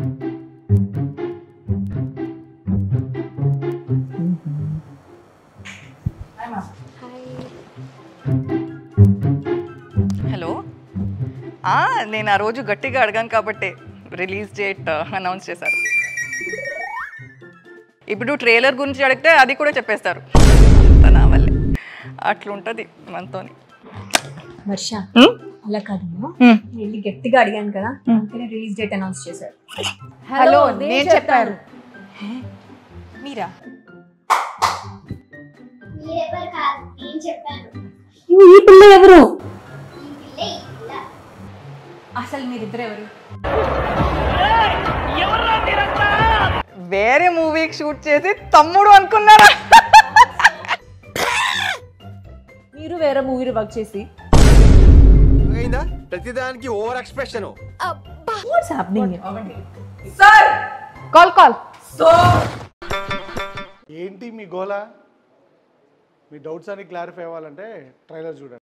Hello, నేను ఆ రోజు గట్టిగా అడిగాను కాబట్టి రిలీజ్ డేట్ అనౌన్స్ చేశారు. ఇప్పుడు ట్రైలర్ గురించి అడిగితే అది కూడా చెప్పేస్తారు. అంత నా వల్లే అట్లుంటది మనతోని. వర్ష అలా కాదు, వెళ్ళి గట్టిగా అడిగాను కదా, అందుకనే రిలీజ్ డేట్ అనౌన్స్ చేశారు. హలో, నేను చెప్పారు. మీరా? ఈ పిల్ల ఎవరు? అసలు మీరిద్దరు ఎవరు? వేరే మూవీకి షూట్ చేసి తమ్ముడు అనుకున్నారా? మీరు వేరే మూవీలో వర్క్ చేసి ప్రతిదానికి over expression. What's happening? Sir call. ఏంటి మీ గోలా? మీ డౌట్స్ అన్ని క్లారిఫై అవ్వాలంటే ట్రైలర్ చూడండి.